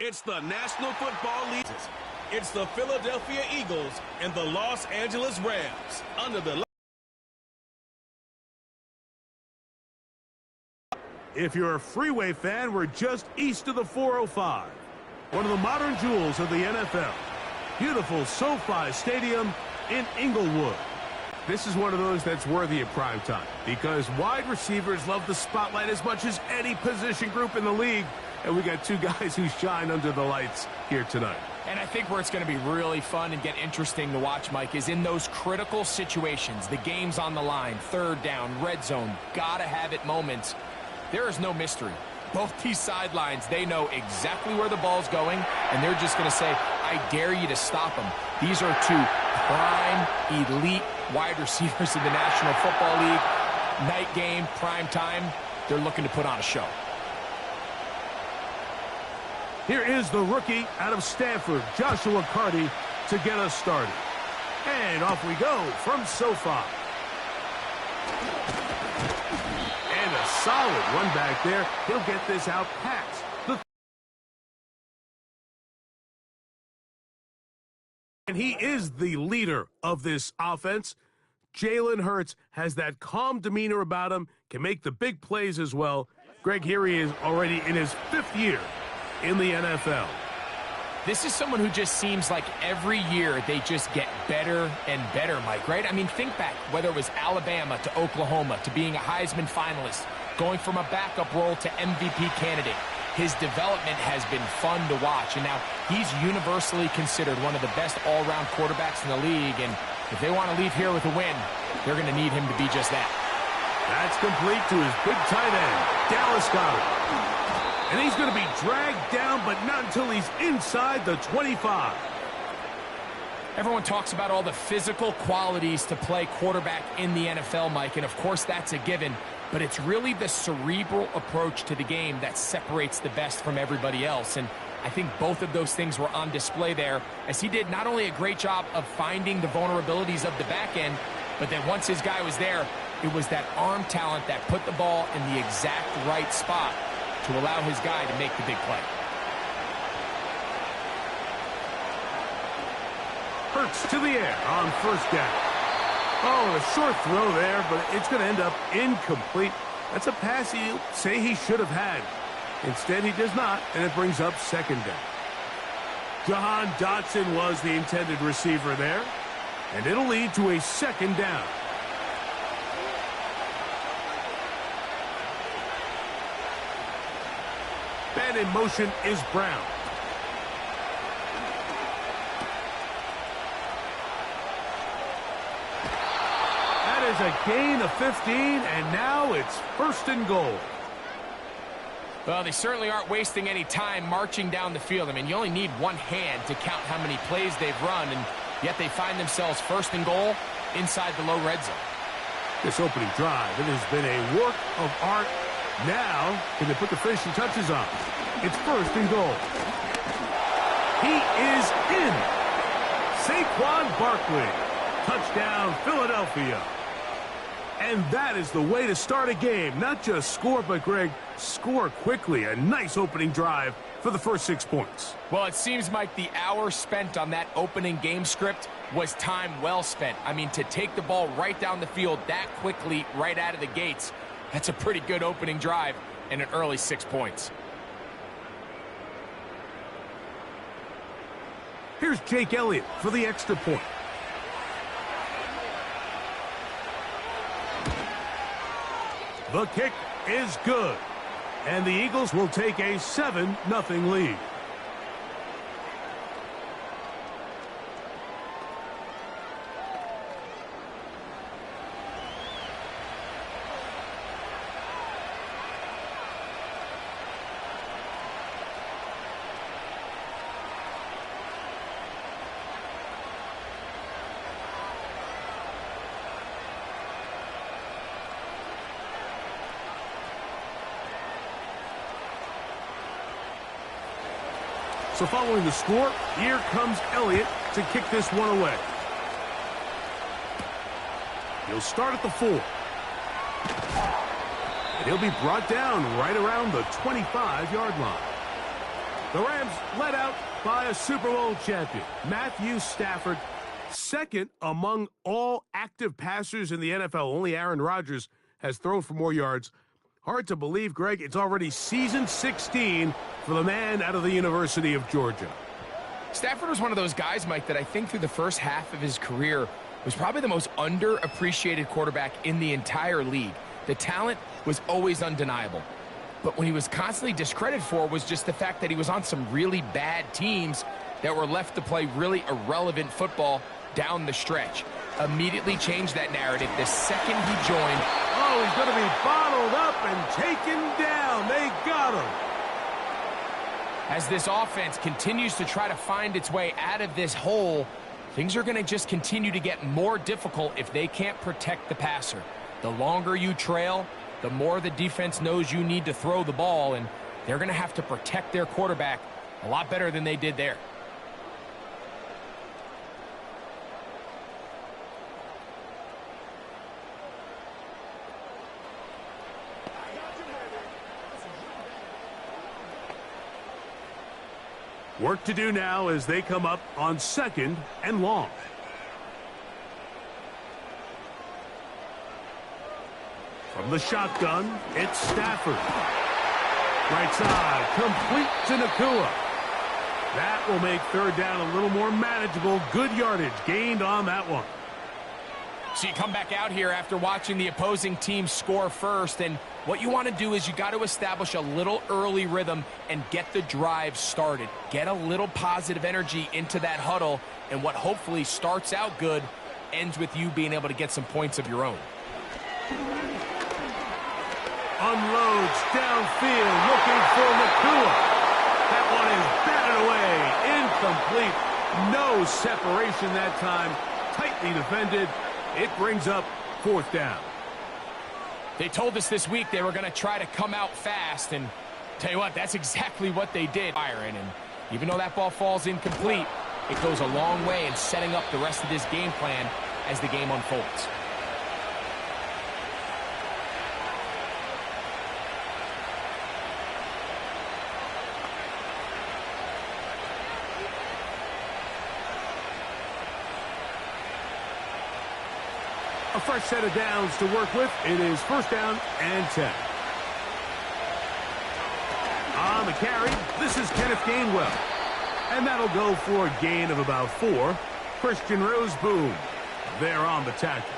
It's the National Football League. It's the Philadelphia Eagles and the Los Angeles Rams under the... If you're a Freeway fan, we're just east of the 405. One of the modern jewels of the NFL. Beautiful SoFi Stadium in Inglewood. This is one of those that's worthy of prime time because wide receivers love the spotlight as much as any position group in the league. And we got two guys who shine under the lights here tonight. And I think where it's going to be really fun and get interesting to watch, Mike, is in those critical situations. The game's on the line, third down, red zone, gotta have it moments. There is no mystery. Both these sidelines, they know exactly where the ball's going, and they're just going to say, I dare you to stop them. These are two prime, elite wide receivers in the National Football League. Night game, prime time, they're looking to put on a show. Here is the rookie out of Stanford, Joshua Carty, to get us started. And off we go from SoFi. And a solid run back there. He'll get this out past and he is the leader of this offense. Jalen Hurts has that calm demeanor about him, can make the big plays as well. Greg, here he is already in his 5th year in the NFL. This is someone who just seems like every year they just get better and better, Mike, right? I mean, think back, whether it was Alabama to Oklahoma to being a Heisman finalist, going from a backup role to MVP candidate. His development has been fun to watch, and now he's universally considered one of the best all-around quarterbacks in the league, and if they want to leave here with a win, they're going to need him to be just that. That's complete to his big tight end, Dallas Goedert. And he's going to be dragged down, but not until he's inside the 25. Everyone talks about all the physical qualities to play quarterback in the NFL, Mike, and of course that's a given, but it's really the cerebral approach to the game that separates the best from everybody else, and I think both of those things were on display there, as he did not only a great job of finding the vulnerabilities of the back end, but then once his guy was there, it was that arm talent that put the ball in the exact right spot to allow his guy to make the big play. Hurts to the air on first down. Oh, a short throw there, but it's going to end up incomplete. That's a pass he'll say he should have had. Instead, he does not, and it brings up second down. Jahan Dotson was the intended receiver there, and it'll lead to a second down. And in motion is Brown. That is a gain of 15, and now it's 1st and goal. Well, they certainly aren't wasting any time marching down the field. I mean, you only need one hand to count how many plays they've run, and yet they find themselves 1st and goal inside the low red zone. This opening drive, it has been a work of art. Now, can they put the finishing touches on? It's 1st and goal. He is in. Saquon Barkley. Touchdown, Philadelphia. And that is the way to start a game. Not just score, but, Greg, score quickly. A nice opening drive for the first 6 points. Well, it seems like the hour spent on that opening game script was time well spent. I mean, to take the ball right down the field that quickly, right out of the gates, that's a pretty good opening drive and an early 6 points. Here's Jake Elliott for the extra point. The kick is good, and the Eagles will take a 7-0 lead. So following the score, here comes Elliott to kick this one away. He'll start at the 4. And he'll be brought down right around the 25-yard line. The Rams led out by a Super Bowl champion, Matthew Stafford, second among all active passers in the NFL. Only Aaron Rodgers has thrown for more yards. Hard to believe, Greg, it's already season 16 for the man out of the University of Georgia. Stafford was one of those guys, Mike, that I think through the first half of his career was probably the most underappreciated quarterback in the entire league. The talent was always undeniable. But when he was constantly discredited for was just the fact that he was on some really bad teams that were left to play really irrelevant football down the stretch. Immediately changed that narrative the second he joined. Oh, he's going to be bottled up and taken down. They got him. As this offense continues to try to find its way out of this hole, things are going to just continue to get more difficult if they can't protect the passer. The longer you trail, the more the defense knows you need to throw the ball, and they're going to have to protect their quarterback a lot better than they did there. Work to do now as they come up on 2nd and long. From the shotgun, it's Stafford. Right side, complete to Nakua. That will make 3rd down a little more manageable. Good yardage gained on that one. So you come back out here after watching the opposing team score first, and what you want to do is you got to establish a little early rhythm and get the drive started. Get a little positive energy into that huddle, and what hopefully starts out good ends with you being able to get some points of your own. Unloads downfield, looking for Nakua. That one is batted away, incomplete. No separation that time, tightly defended. It brings up 4th down. They told us this week they were going to try to come out fast, and tell you what, that's exactly what they did. And even though that ball falls incomplete, it goes a long way in setting up the rest of this game plan as the game unfolds. A fresh set of downs to work with. It is 1st down and 10. On the carry, this is Kenneth Gainwell. And that'll go for a gain of about 4. Christian Roseboom there on the tackle.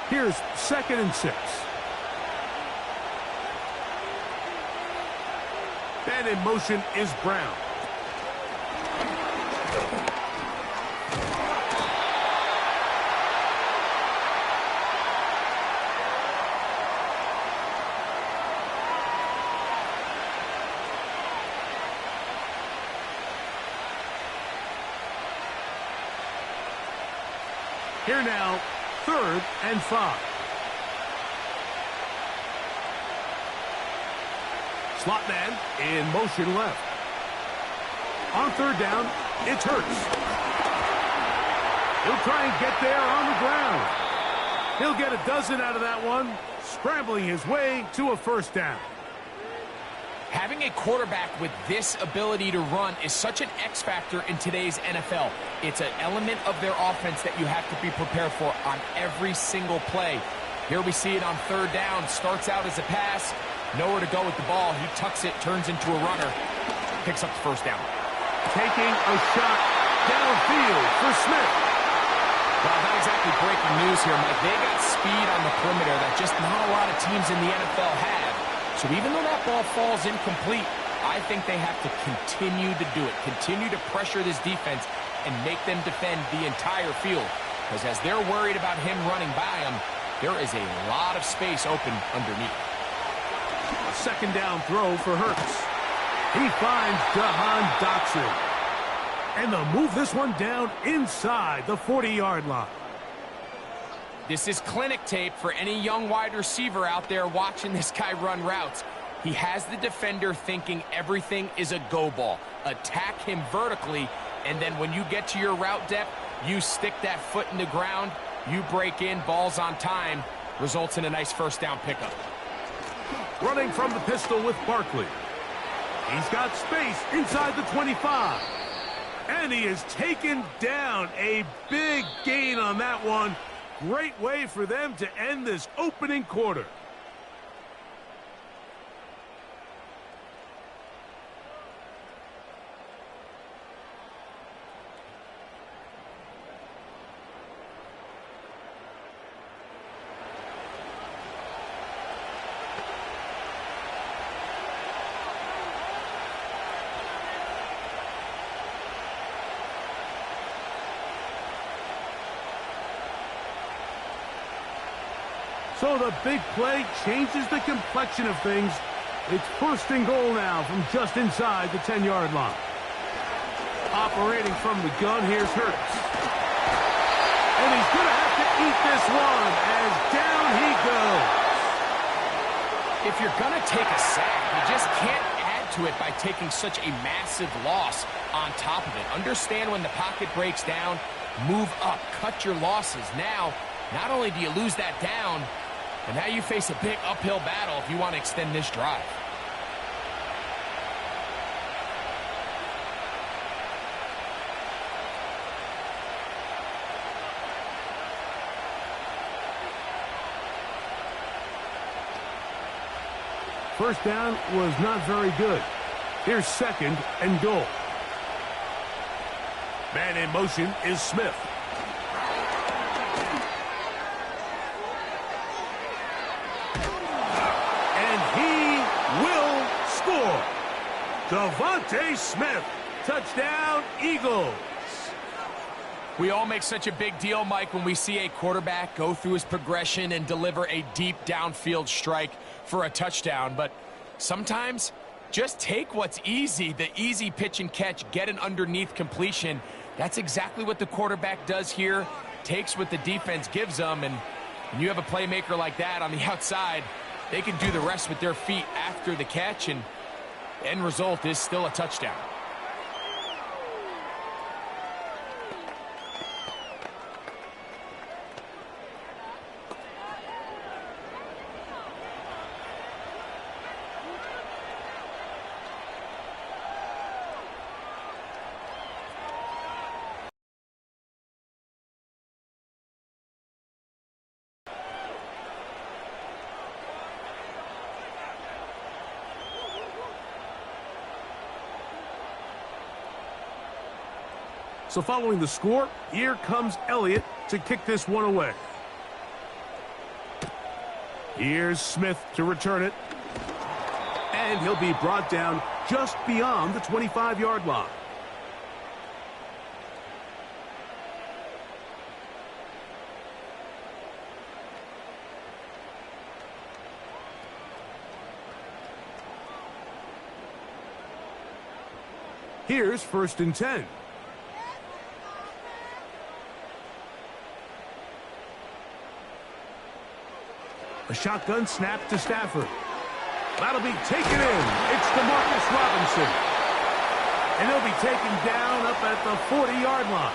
Here's 2nd and 6. And in motion is Brown. Here now, 3rd and 5. Slot man in motion left. On 3rd down, it's Hurts. He'll try and get there on the ground. He'll get a dozen out of that one, scrambling his way to a 1st down. Having a quarterback with this ability to run is such an X factor in today's NFL. It's an element of their offense that you have to be prepared for on every single play. Here we see it on 3rd down. Starts out as a pass. Nowhere to go with the ball. He tucks it, turns into a runner. Picks up the 1st down. Taking a shot downfield for Smith. Well, not exactly breaking news here, Mike. They got speed on the perimeter that just not a lot of teams in the NFL have. So even though that ball falls incomplete, I think they have to continue to do it. Continue to pressure this defense and make them defend the entire field. Because as they're worried about him running by them, there is a lot of space open underneath. A 2nd down throw for Hurts. He finds Jahan Dotson. And they'll move this one down inside the 40-yard line. This is clinic tape for any young wide receiver out there watching this guy run routes. He has the defender thinking everything is a go ball. Attack him vertically, and then when you get to your route depth, You stick that foot in the ground, you break in, ball's on time, results in a nice first down pickup. Running from the pistol with Barkley. He's got space inside the 25. And he has taken down a big gain on that one. Great way for them to end this opening quarter. So the big play changes the complexion of things. It's first and goal now from just inside the 10-yard line. Operating from the gun, here's Hurts. And he's going to have to eat this one as down he goes. If you're going to take a sack, you just can't add to it by taking such a massive loss on top of it. Understand when the pocket breaks down, move up, cut your losses. Now, not only do you lose that down, and now you face a big uphill battle if you want to extend this drive. First down was not very good. Here's second and goal. Man in motion is Smith. Devontae Smith, touchdown, Eagles. We all make such a big deal, Mike, when we see a quarterback go through his progression and deliver a deep downfield strike for a touchdown. But sometimes just take what's easy, the easy pitch and catch, get an underneath completion. That's exactly what the quarterback does here, takes what the defense gives them, and when you have a playmaker like that on the outside, they can do the rest with their feet after the catch, and end result is still a touchdown. So following the score, here comes Elliott to kick this one away. Here's Smith to return it. And he'll be brought down just beyond the 25-yard line. Here's first and 10. A shotgun snap to Stafford. That'll be taken in. It's DeMarcus Robinson. And he'll be taken down up at the 40-yard line.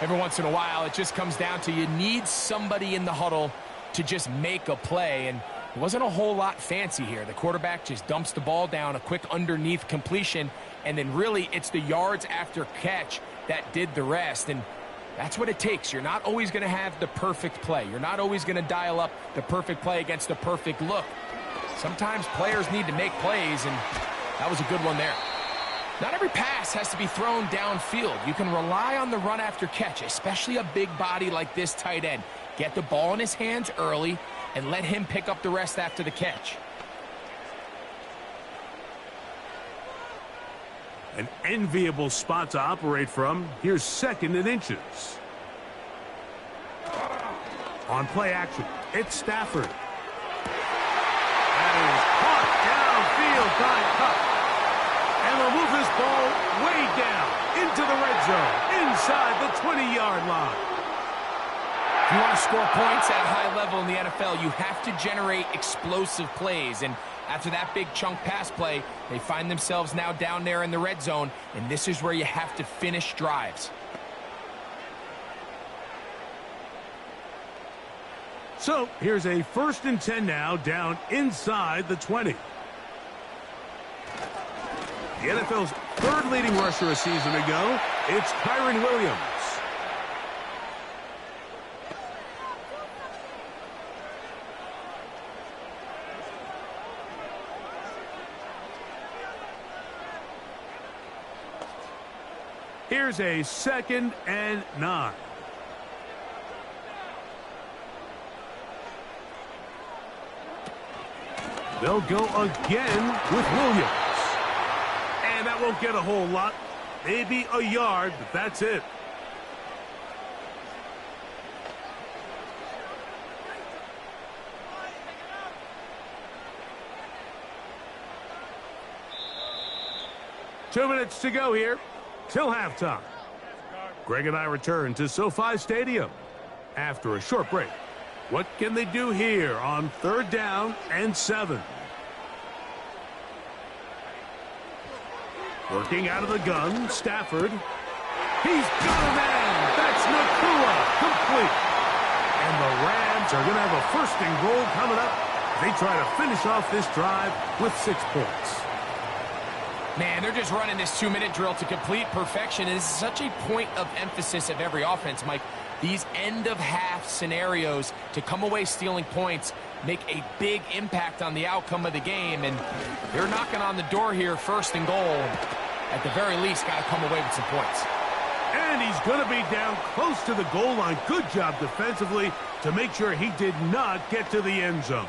Every once in a while, it just comes down to you need somebody in the huddle to just make a play. And it wasn't a whole lot fancy here. The quarterback just dumps the ball down, a quick underneath completion, and then really it's the yards after catch that did the rest. And that's what it takes. You're not always going to have the perfect play. You're not always going to dial up the perfect play against the perfect look. Sometimes players need to make plays, and that was a good one there. Not every pass has to be thrown downfield. You can rely on the run after catch, especially a big body like this tight end. Get the ball in his hands early and let him pick up the rest after the catch. An enviable spot to operate from. Here's second and inches. On play action, it's Stafford. That is caught downfield by Cup. And they'll move this ball way down into the red zone, inside the 20-yard line. If you want to score points at a high level in the NFL, you have to generate explosive plays. And after that big chunk pass play, they find themselves now down there in the red zone, and this is where you have to finish drives. So here's a 1st and 10 now, down inside the 20. The NFL's 3rd leading rusher a season ago. It's Kyron Williams. Here's a 2nd and 9. They'll go again with Williams. And that won't get a whole lot. Maybe a yard, but that's it. Two minutes to go here till halftime. Greg and I return to SoFi Stadium after a short break. What can they do here on 3rd down and 7? Working out of the gun, Stafford. He's got a man. That's Nakua. Complete. And the Rams are going to have a 1st and goal coming up. They try to finish off this drive with 6 points. Man, they're just running this 2-minute drill to complete perfection. It's such a point of emphasis of every offense, Mike. These end-of-half scenarios to come away stealing points make a big impact on the outcome of the game, and they're knocking on the door here, 1st and goal. At the very least, got to come away with some points. And he's going to be down close to the goal line. Good job defensively to make sure he did not get to the end zone.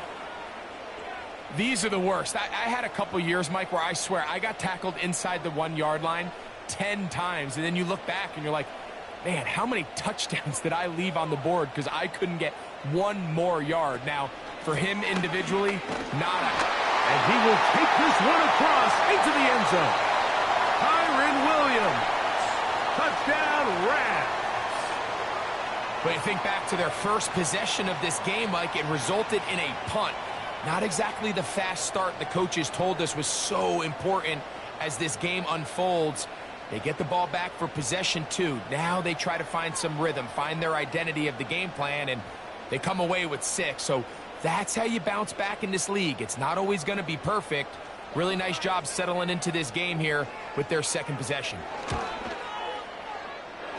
These are the worst. I had a couple years, Mike, where I swear I got tackled inside the 1-yard line 10 times, and then you look back and you're like, man, how many touchdowns did I leave on the board because I couldn't get 1 more yard? Now, for him individually, nada. And he will take this one across into the end zone. Kyron Williams. Touchdown, Rams. But you think back to their first possession of this game, Mike, it resulted in a punt. Not exactly the fast start the coaches told us was so important as this game unfolds. They get the ball back for possession 2. Now they try to find some rhythm, find their identity of the game plan, and they come away with 6. So that's how you bounce back in this league. It's not always going to be perfect. Really nice job settling into this game here with their 2nd possession.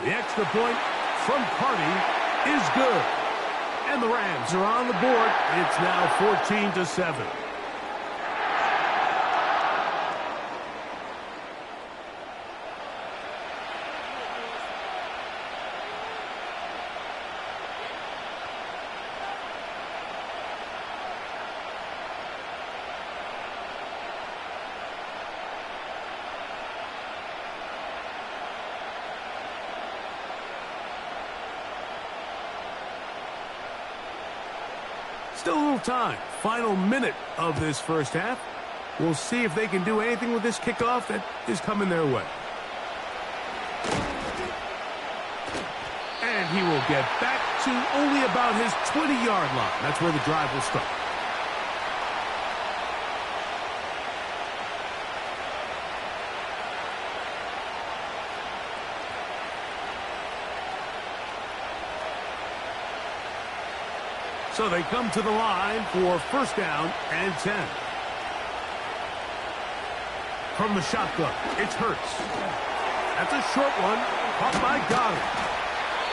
The extra point from Carty is good. And the Rams are on the board. It's now 14-7. Still a little time. Final minute of this 1st half. We'll see if they can do anything with this kickoff that is coming their way. And he will get back to only about his 20-yard line. That's where the drive will start. So they come to the line for 1st down and 10. From the shotgun, it's Hurts. That's a short one, caught by Goddard.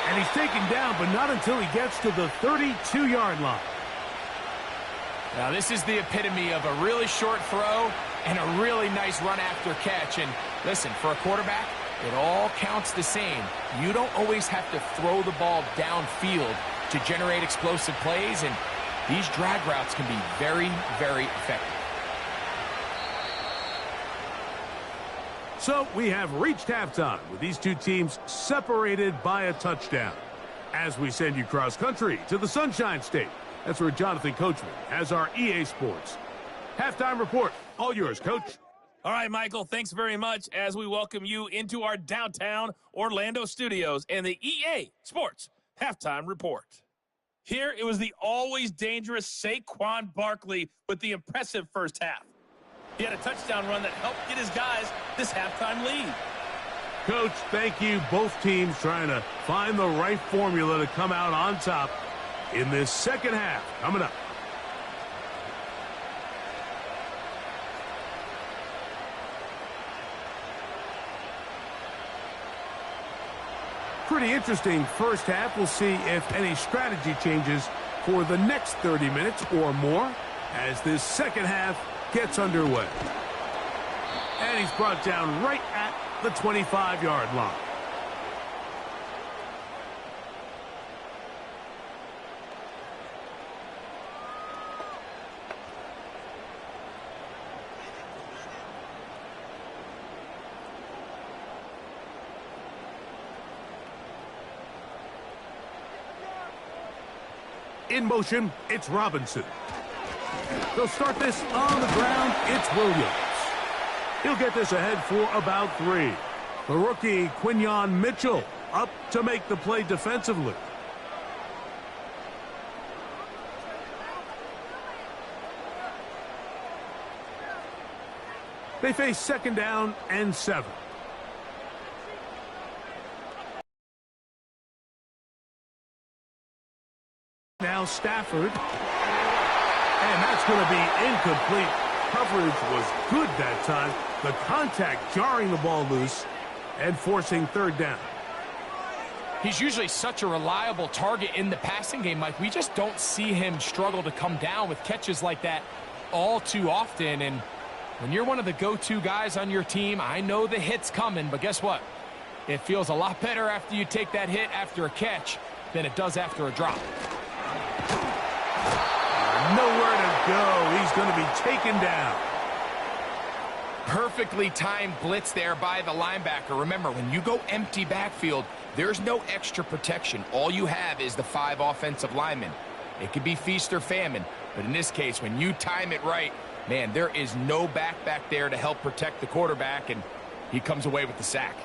And he's taken down, but not until he gets to the 32-yard line. Now, this is the epitome of a really short throw and a really nice run after catch. And listen, for a quarterback, it all counts the same. You don't always have to throw the ball downfield to generate explosive plays, and these drag routes can be very, very effective. So we have reached halftime with these two teams separated by a touchdown. As we send you cross-country to the Sunshine State, that's where Jonathan Coachman has our EA Sports halftime report. All yours, Coach. All right, Michael, thanks very much as we welcome you into our downtown Orlando studios and the EA Sports halftime report. Here, it was the always dangerous Saquon Barkley with the impressive 1st half. He had a touchdown run that helped get his guys this halftime lead. Coach, thank you. Both teams trying to find the right formula to come out on top. in this second half coming up. Pretty interesting first half. We'll see if any strategy changes for the next 30 minutes or more as this second half gets underway. And he's brought down right at the 25-yard line. In motion, it's Robinson. They'll start this on the ground. It's Williams. He'll get this ahead for about 3. The rookie, Quinyon Mitchell, up to make the play defensively. They face second down and 7. Now Stafford. And that's going to be incomplete. Coverage was good that time. The contact jarring the ball loose and forcing third down. He's usually such a reliable target in the passing game, Mike. We just don't see him struggle to come down with catches like that all too often. And when you're one of the go-to guys on your team, I know the hit's coming, but guess what? It feels a lot better after you take that hit after a catch than it does after a drop. Nowhere to go. He's going to be taken down. Perfectly timed blitz there by the linebacker. Remember, when you go empty backfield, there's no extra protection. All you have is the 5 offensive linemen. It could be feast or famine, but in this case, when you time it right, man, there is no back there to help protect the quarterback, and he comes away with the sack.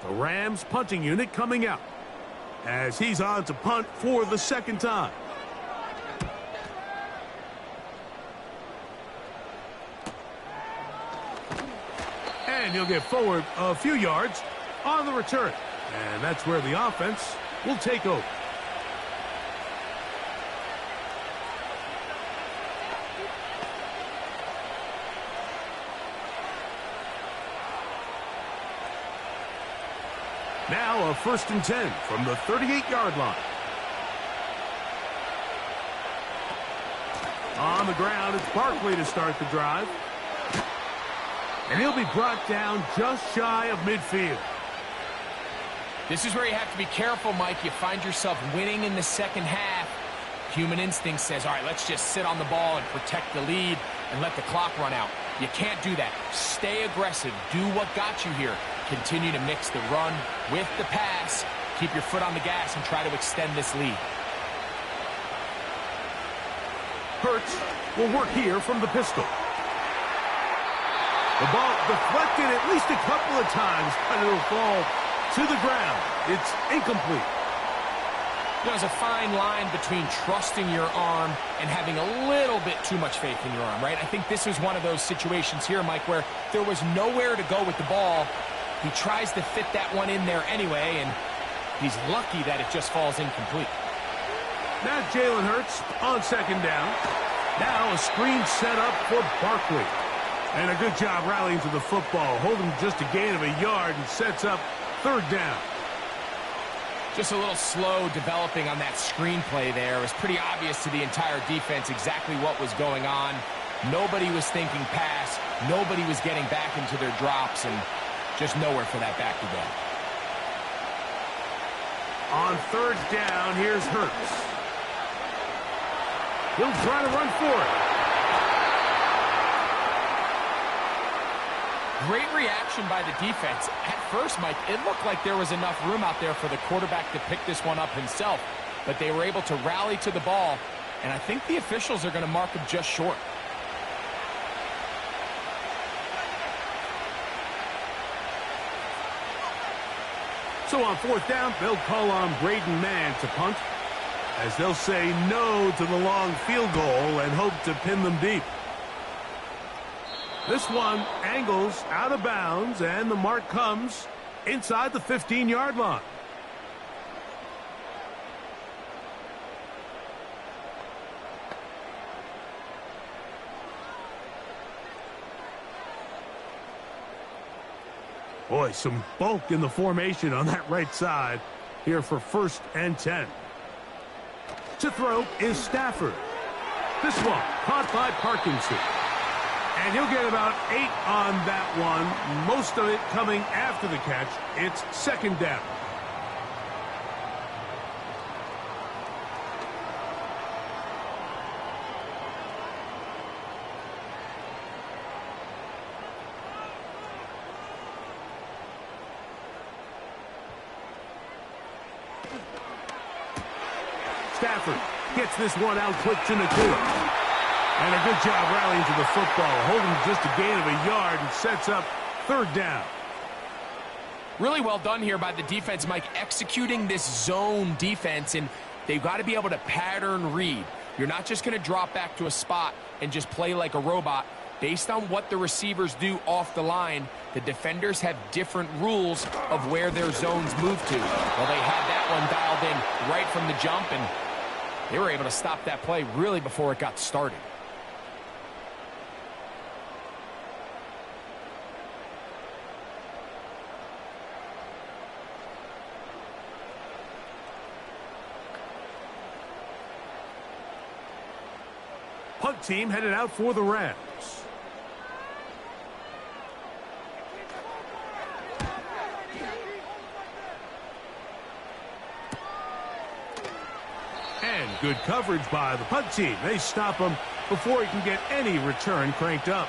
The Rams punting unit coming out as he's on to punt for the second time. And he'll get forward a few yards on the return. And that's where the offense will take over. Now a 1st and 10 from the 38-yard line. On the ground, it's Barkley to start the drive. And he'll be brought down just shy of midfield. This is where you have to be careful, Mike. You find yourself winning in the second half. Human instinct says, all right, let's just sit on the ball and protect the lead and let the clock run out. You can't do that. Stay aggressive. Do what got you here. Continue to mix the run with the pass. Keep your foot on the gas and try to extend this lead. Hurts will work here from the pistol. The ball deflected at least a couple of times, but it'll fall to the ground. It's incomplete. There's a fine line between trusting your arm and having a little bit too much faith in your arm, right? I think this is one of those situations here, Mike, where there was nowhere to go with the ball. He tries to fit that one in there anyway, and he's lucky that it just falls incomplete. Now Jalen Hurts on second down. Now a screen set up for Barkley. And a good job rallying to the football, holding just a gain of a yard and sets up third down. Just a little slow developing on that screenplay there. It was pretty obvious to the entire defense exactly what was going on. Nobody was thinking pass. Nobody was getting back into their drops, and just nowhere for that back to go. On third down, here's Hurts. He'll try to run for it. Great reaction by the defense. At first, Mike, it looked like there was enough room out there for the quarterback to pick this one up himself, but they were able to rally to the ball, and I think the officials are going to mark him just short. So on fourth down, they'll call on Braden Mann to punt, as they'll say no to the long field goal and hope to pin them deep. This one angles out of bounds, and the mark comes inside the 15-yard line. Boy, some bulk in the formation on that right side here for 1st and 10. To throw is Stafford. This one caught by Parkinson. And he'll get about 8 on that one, most of it coming after the catch. It's 2nd down. Stafford gets this one out quick to Nakua. And a good job rallying to the football, holding just a gain of a yard and sets up 3rd down. Really well done here by the defense, Mike, executing this zone defense, and they've got to be able to pattern read. You're not just going to drop back to a spot and just play like a robot. Based on what the receivers do off the line, the defenders have different rules of where their zones move to. Well, they had that one dialed in right from the jump, and they were able to stop that play really before it got started. Punt team headed out for the Rams. And good coverage by the punt team. They stop him before he can get any return cranked up.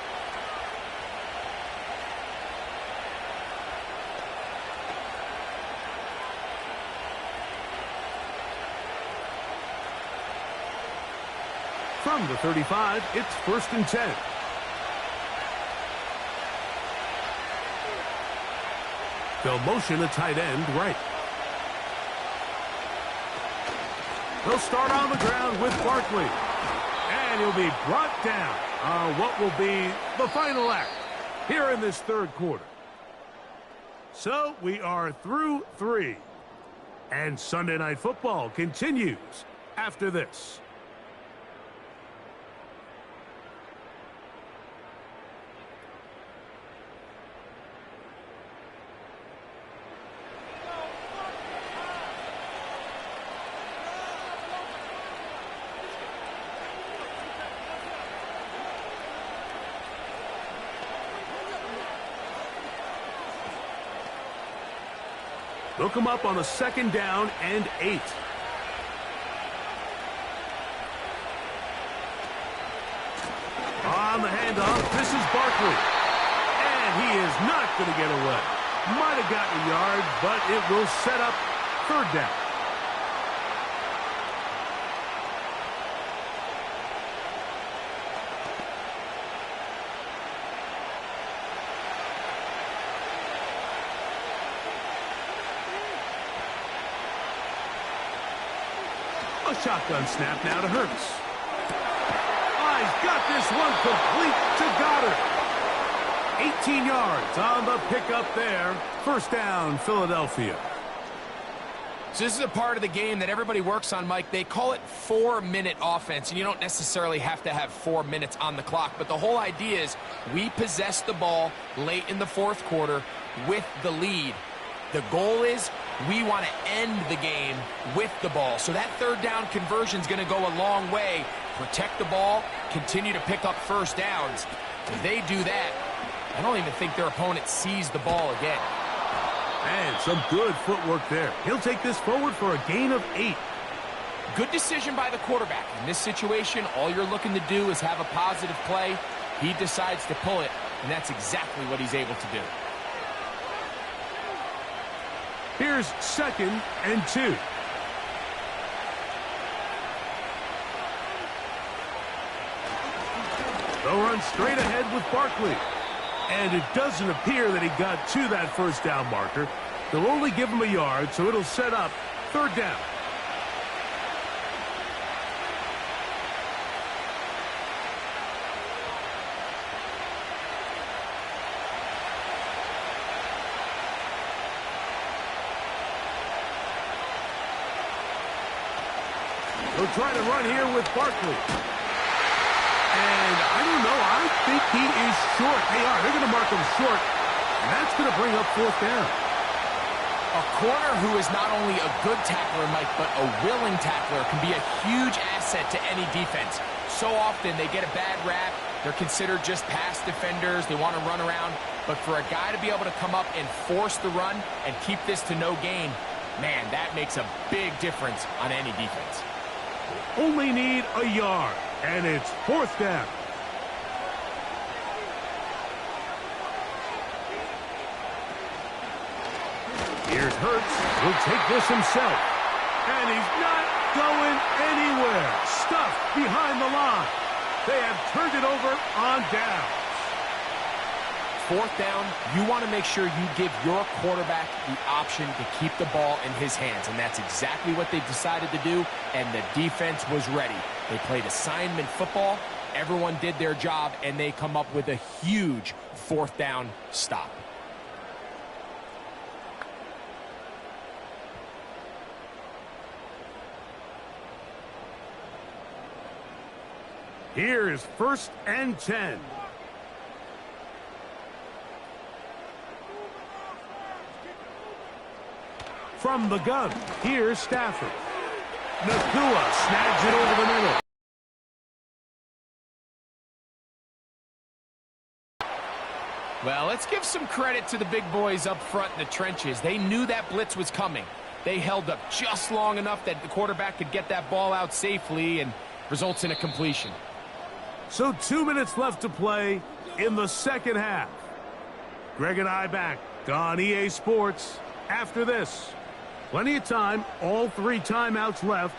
From the 35, it's 1st and 10. They'll motion a tight end right. They'll start on the ground with Barkley. And he'll be brought down on what will be the final act here in this 3rd quarter. So we are through 3. And Sunday Night Football continues after this. They'll come up on a 2nd down and 8. On the handoff, this is Barkley. And he is not going to get away. Might have gotten a yard, but it will set up 3rd down. A shotgun snap now to Hurts. He's got this one complete to Goddard. 18 yards on the pickup there. 1st down, Philadelphia. So this is a part of the game that everybody works on, Mike. They call it 4-minute offense, and you don't necessarily have to have 4 minutes on the clock. But the whole idea is we possess the ball late in the 4th quarter with the lead. The goal is we want to end the game with the ball. So that 3rd down conversion is going to go a long way. Protect the ball, continue to pick up 1st downs. If they do that, I don't even think their opponent sees the ball again. And some good footwork there. He'll take this forward for a gain of 8. Good decision by the quarterback. In this situation, all you're looking to do is have a positive play. He decides to pull it, and that's exactly what he's able to do. Here's 2nd and 2. They'll run straight ahead with Barkley. And it doesn't appear that he got to that 1st down marker. They'll only give him a yard, so it'll set up 3rd down. He'll try to run here with Barkley. And I don't know. I think he is short. They are. They're going to mark him short. And that's going to bring up fourth down. A corner who is not only a good tackler, Mike, but a willing tackler can be a huge asset to any defense. So often they get a bad rap. They're considered just pass defenders. They want to run around. But for a guy to be able to come up and force the run and keep this to no gain, man, that makes a big difference on any defense. Only need a yard, and it's fourth down. Here's Hurts. He'll take this himself. And he's not going anywhere. Stuffed behind the line. They have turned it over on downs. Fourth down, you want to make sure you give your quarterback the option to keep the ball in his hands, and that's exactly what they decided to do, and the defense was ready. They played assignment football, everyone did their job, and they come up with a huge fourth down stop. Here is 1st and 10. From the gun, here's Stafford. Nakua snags it over the middle. Well, let's give some credit to the big boys up front in the trenches. They knew that blitz was coming. They held up just long enough that the quarterback could get that ball out safely and results in a completion. So 2 minutes left to play in the second half. Greg and I back on EA Sports after this. Plenty of time, all 3 timeouts left.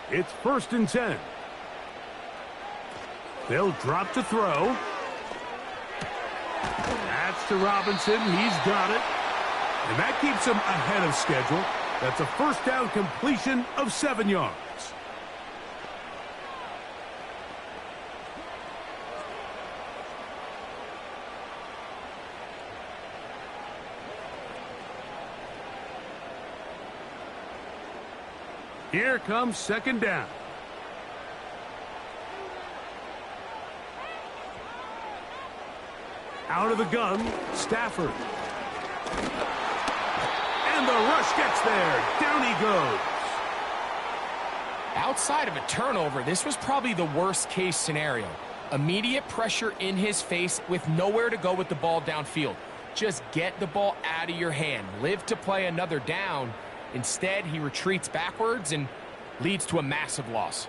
It's 1st and 10. They'll drop to throw. That's to Robinson. He's got it. And that keeps him ahead of schedule. That's a first down completion of 7 yards. Here comes 2nd down. Out of the gun, Stafford. And the rush gets there. Down he goes. Outside of a turnover, this was probably the worst case scenario. Immediate pressure in his face with nowhere to go with the ball downfield. Just get the ball out of your hand. Live to play another down. Instead, he retreats backwards and leads to a massive loss.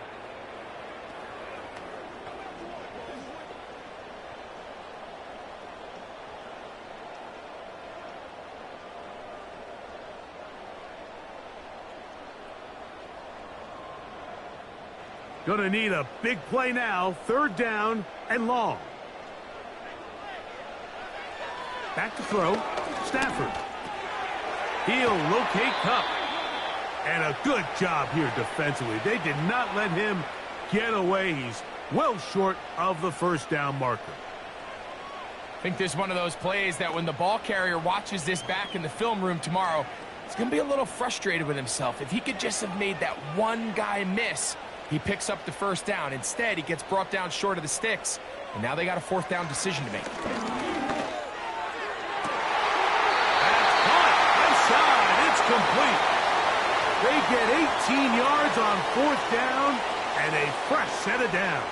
Gonna need a big play now. 3rd down and long. Back to throw. Stafford. He'll locate Cup. And a good job here defensively. They did not let him get away. He's well short of the first down marker. I think this is one of those plays that when the ball carrier watches this back in the film room tomorrow, he's going to be a little frustrated with himself. If he could just have made that one guy miss, he picks up the first down. Instead, he gets brought down short of the sticks, and now they got a 4th down decision to make. That's caught inside. It's complete. They get 18 yards on 4th down and a fresh set of downs.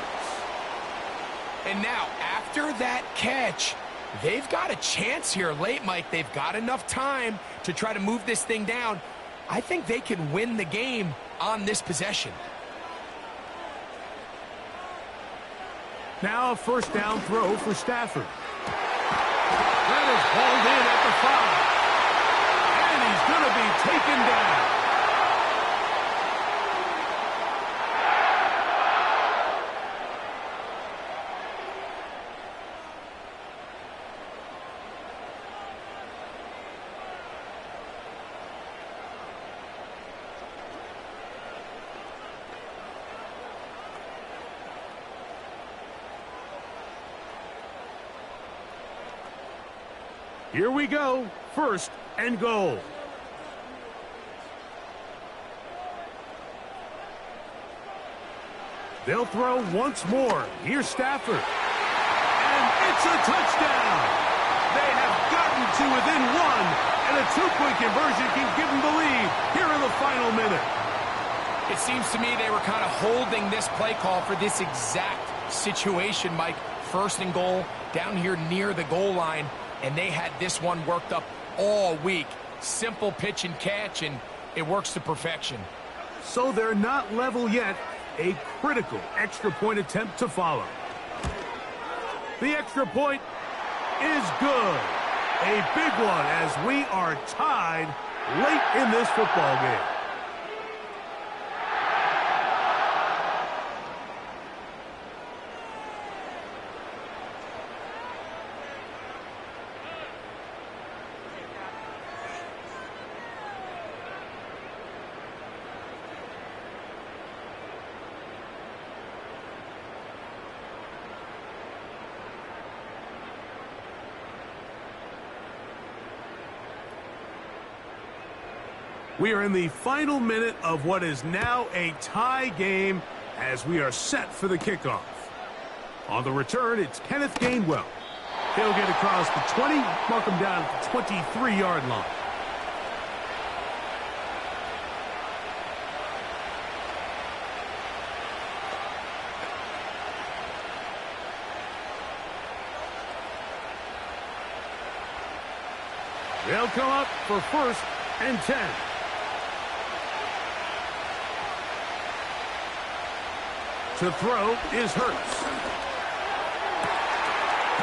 And now, after that catch, they've got a chance here late, Mike. They've got enough time to try to move this thing down. I think they can win the game on this possession. Now a first down throw for Stafford. That is hauled in at the 5. And he's going to be taken down. Here we go. 1st and goal. They'll throw once more. Here's Stafford. And it's a touchdown. They have gotten to within one, and a two-point conversion can give them the lead here in the final minute. It seems to me they were kind of holding this play call for this exact situation, Mike. First and goal, down here near the goal line, and they had this one worked up all week. Simple pitch and catch, and it works to perfection. So they're not level yet. A critical extra point attempt to follow. The extra point is good. A big one as we are tied late in this football game. We are in the final minute of what is now a tie game as we are set for the kickoff. On the return, it's Kenneth Gainwell. He'll get across the 20, mark him down at the 23-yard line. They'll come up for 1st and 10. To throw is Hurts.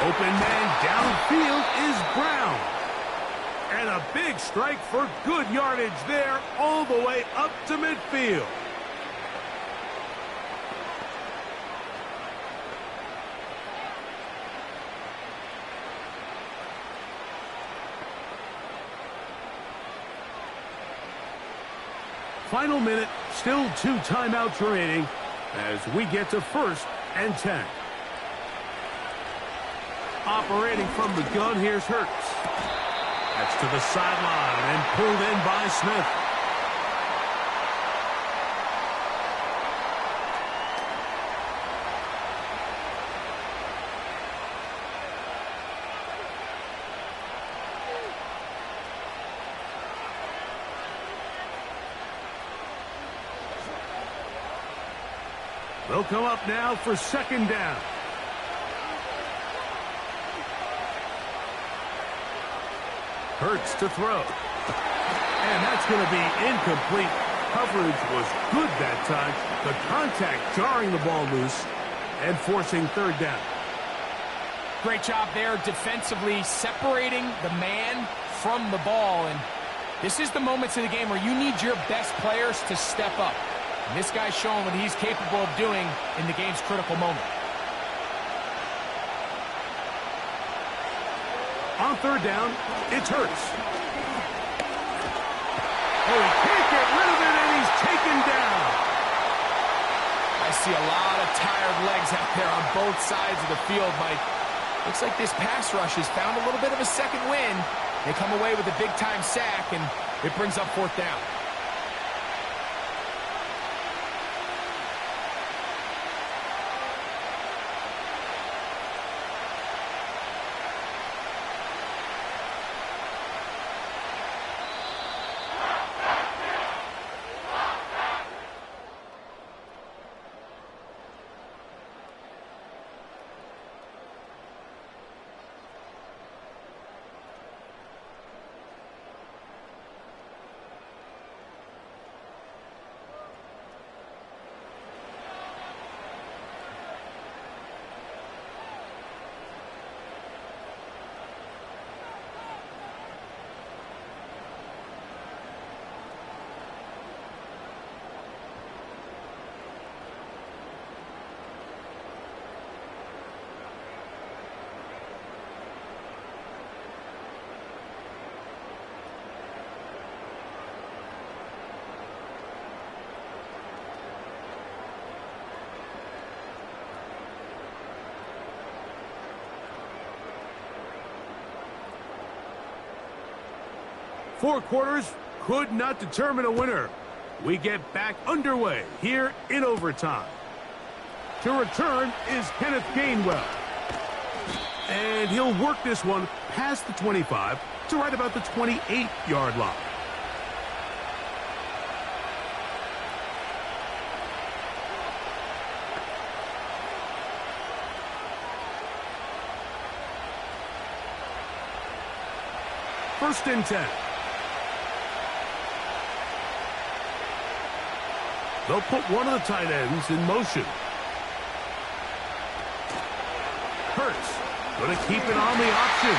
Open man downfield is Brown. And a big strike for good yardage there all the way up to midfield. Final minute, still 2 timeouts remaining as we get to 1st and 10. Operating from the gun, here's Hurts. That's to the sideline and pulled in by Smith. They'll come up now for 2nd down. Hurts to throw. And that's going to be incomplete. Coverage was good that time. The contact jarring the ball loose and forcing 3rd down. Great job there defensively, separating the man from the ball. And this is the moments of the game where you need your best players to step up. And this guy's showing what he's capable of doing in the game's critical moment. On 3rd down, it's Hurts. Oh, he can't get rid of it, and he's taken down. I see a lot of tired legs out there on both sides of the field, Mike. Looks like this pass rush has found a little bit of a second wind. They come away with a big-time sack, and it brings up 4th down. Four quarters could not determine a winner. We get back underway here in overtime. To return is Kenneth Gainwell. And he'll work this one past the 25 to right about the 28-yard line. First and 10. They'll put one of the tight ends in motion. Hurts going to keep it on the option.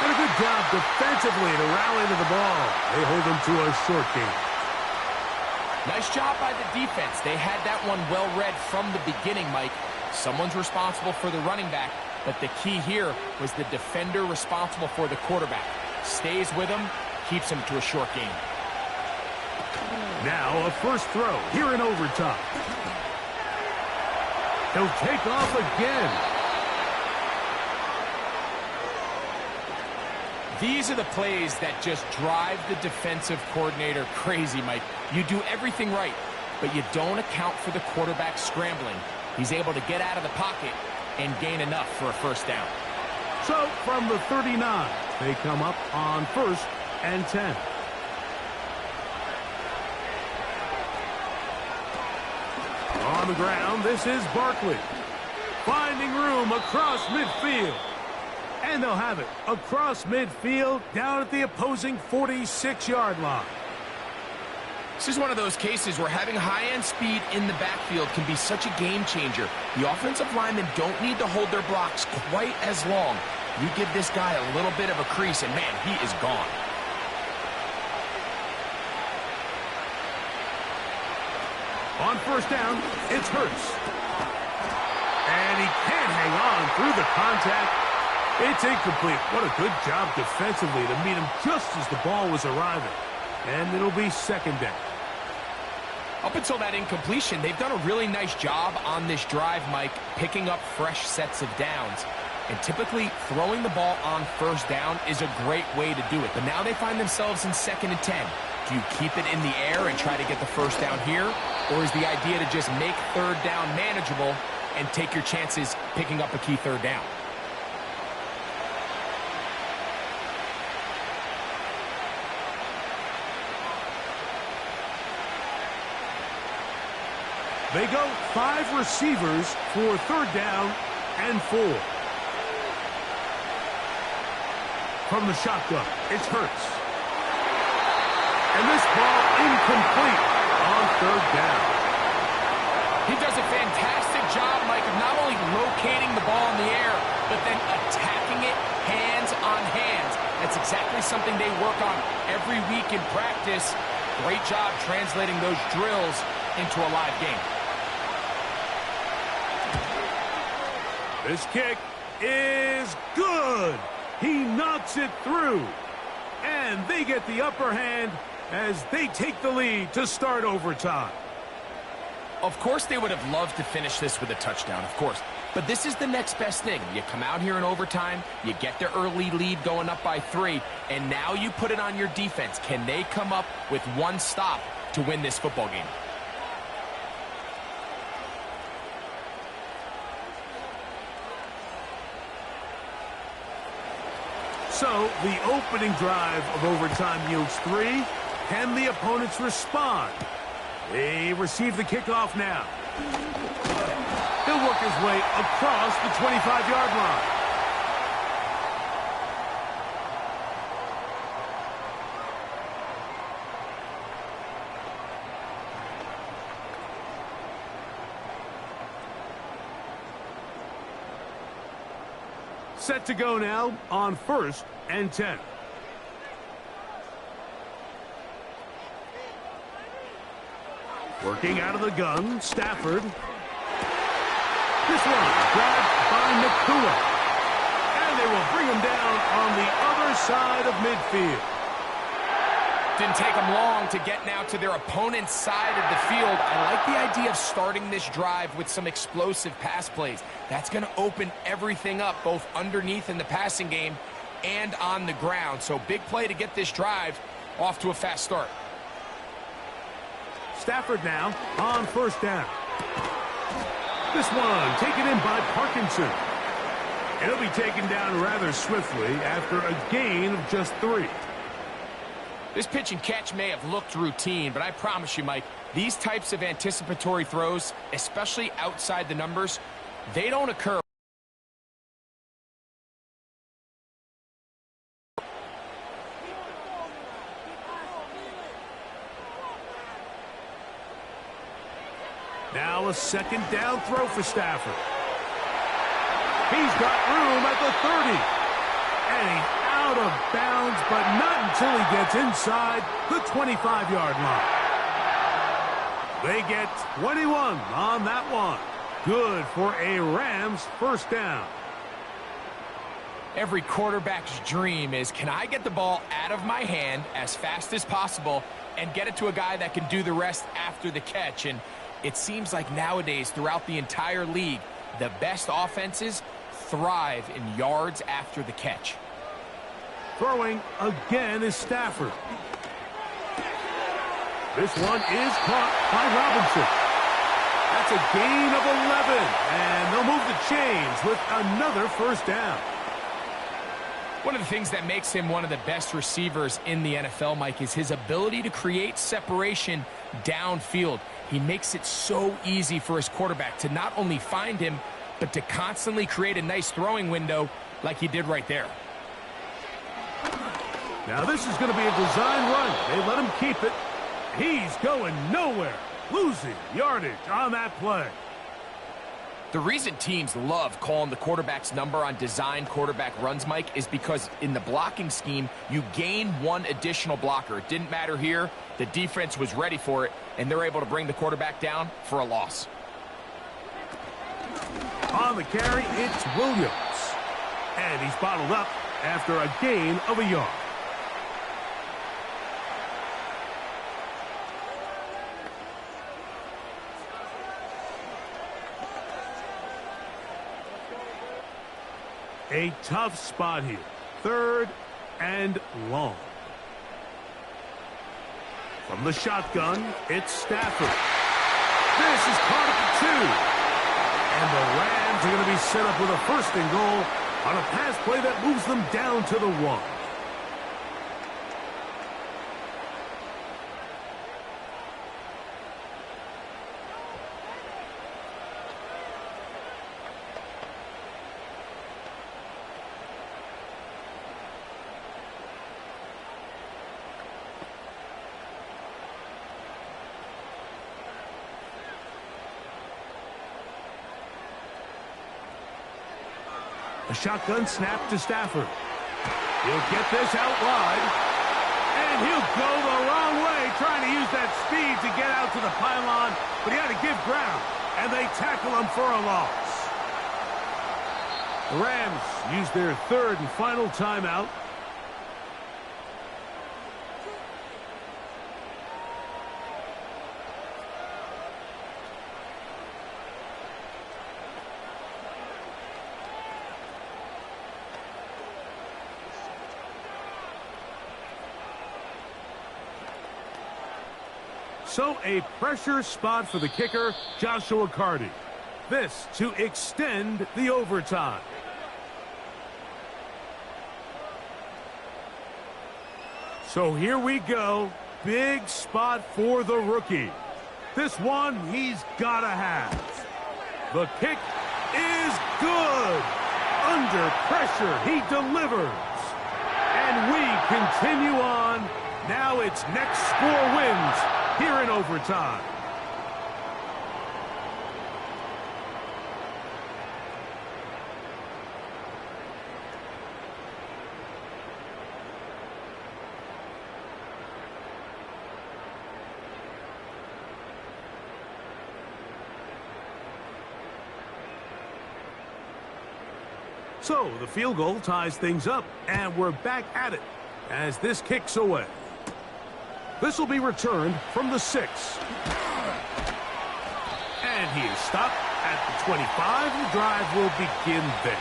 And a good job defensively to rally to the ball. They hold them to a short game. Nice job by the defense. They had that one well read from the beginning, Mike. Someone's responsible for the running back, but the key here was the defender responsible for the quarterback. Stays with him, keeps him to a short game. Now a first throw here in overtime. He'll take off again. These are the plays that just drive the defensive coordinator crazy, Mike. You do everything right, but you don't account for the quarterback scrambling. He's able to get out of the pocket and gain enough for a first down. So from the 39, they come up on first and 10. On the ground, this is Barkley. Finding room across midfield. And they'll have it across midfield down at the opposing 46-yard line. This is one of those cases where having high-end speed in the backfield can be such a game changer. The offensive linemen don't need to hold their blocks quite as long. You give this guy a little bit of a crease, and man, he is gone. On first down, it's Hurts. And he can't hang on through the contact. It's incomplete. What a good job defensively to meet him just as the ball was arriving. And it'll be second down. Up until that incompletion, they've done a really nice job on this drive, Mike, picking up fresh sets of downs. And typically, throwing the ball on first down is a great way to do it. But now they find themselves in second and 10. Do you keep it in the air and try to get the first down here? Or is the idea to just make third down manageable and take your chances picking up a key third down? They go 5 receivers for third down and 4. From the shotgun, it's Hurts. And this ball incomplete on third down. He does a fantastic job, Mike, of not only locating the ball in the air, but then attacking it hands on hands. That's exactly something they work on every week in practice. Great job translating those drills into a live game. This kick is good. He knocks it through. And they get the upper hand as they take the lead to start overtime. Of course they would have loved to finish this with a touchdown, of course. But this is the next best thing. You come out here in overtime, you get the early lead going up by 3, and now you put it on your defense. Can they come up with one stop to win this football game? So the opening drive of overtime yields 3. Can the opponents respond? They receive the kickoff now. He'll work his way across the 25-yard line. Set to go now on first and 10. Working out of the gun, Stafford. This one grabbed by Nakua. And they will bring him down on the other side of midfield. Didn't take them long to get now to their opponent's side of the field. I like the idea of starting this drive with some explosive pass plays. That's going to open everything up, both underneath in the passing game and on the ground. So big play to get this drive off to a fast start. Stafford now on first down. This one taken in by Parkinson. He'll be taken down rather swiftly after a gain of just 3. This pitch and catch may have looked routine, but I promise you, Mike, these types of anticipatory throws, especially outside the numbers, they don't occur. Now a second down throw for Stafford. He's got room at the 30. And he's out of bounds, but not until he gets inside the 25-yard line. They get 21 on that one. Good for a Rams first down. Every quarterback's dream is, can I get the ball out of my hand as fast as possible and get it to a guy that can do the rest after the catch? And it seems like nowadays throughout the entire league, the best offenses thrive in yards after the catch. Throwing again is Stafford. This one is caught by Robinson. That's a gain of 11, and they'll move the chains with another first down. One of the things that makes him one of the best receivers in the NFL, Mike, is his ability to create separation downfield. He makes it so easy for his quarterback to not only find him, but to constantly create a nice throwing window like he did right there. Now this is going to be a design run. They let him keep it. He's going nowhere, losing yardage on that play. The reason teams love calling the quarterback's number on design quarterback runs, Mike, is because in the blocking scheme, you gain one additional blocker. It didn't matter here. The defense was ready for it, and they're able to bring the quarterback down for a loss. On the carry, it's Williams. And he's bottled up after a gain of a yard. A tough spot here. 3rd and long. From the shotgun, it's Stafford. This is caught at the 2. And the Rams are going to be set up with a 1st and goal on a pass play that moves them down to the 1. A shotgun snap to Stafford. He'll get this out wide. And he'll go the wrong way, trying to use that speed to get out to the pylon. But he had to give ground, and they tackle him for a loss. The Rams use their 3rd and final timeout. So a pressure spot for the kicker, Joshua Carty. This to extend the overtime. So here we go. Big spot for the rookie. This one he's got to have. The kick is good. Under pressure, he delivers. And we continue on. Now it's next score wins here in overtime. So the field goal ties things up, and we're back at it as this kicks away. This will be returned from the 6. And he is stopped at the 25. The drive will begin there.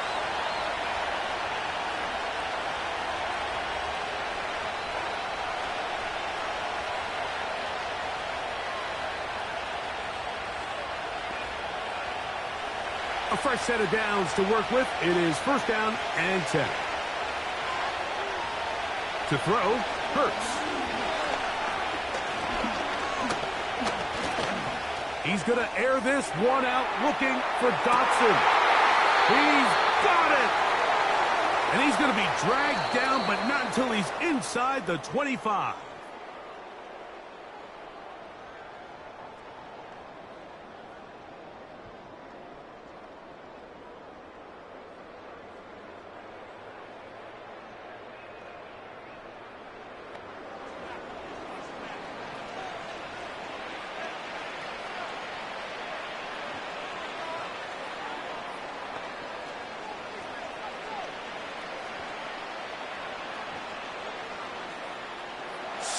A fresh set of downs to work with. It is first down and 10. To throw, Hurts. He's going to air this one out, looking for Dotson. He's got it! And he's going to be dragged down, but not until he's inside the 25.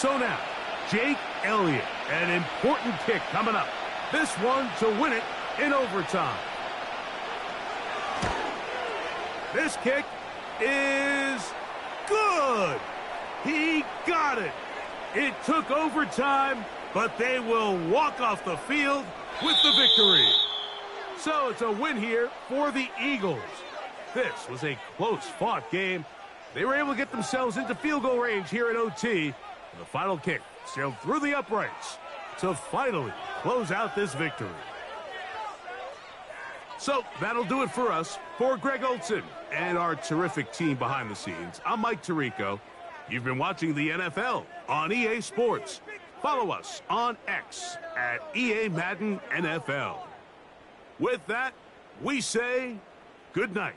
So now, Jake Elliott, an important kick coming up. This one to win it in overtime. This kick is good. He got it. It took overtime, but they will walk off the field with the victory. So it's a win here for the Eagles. This was a close-fought game. They were able to get themselves into field goal range here at OT. The final kick sailed through the uprights to finally close out this victory. So that'll do it for us. For Greg Olson and our terrific team behind the scenes, I'm Mike Tirico. You've been watching the NFL on EA Sports. Follow us on X at EA Madden NFL. With that, we say good night.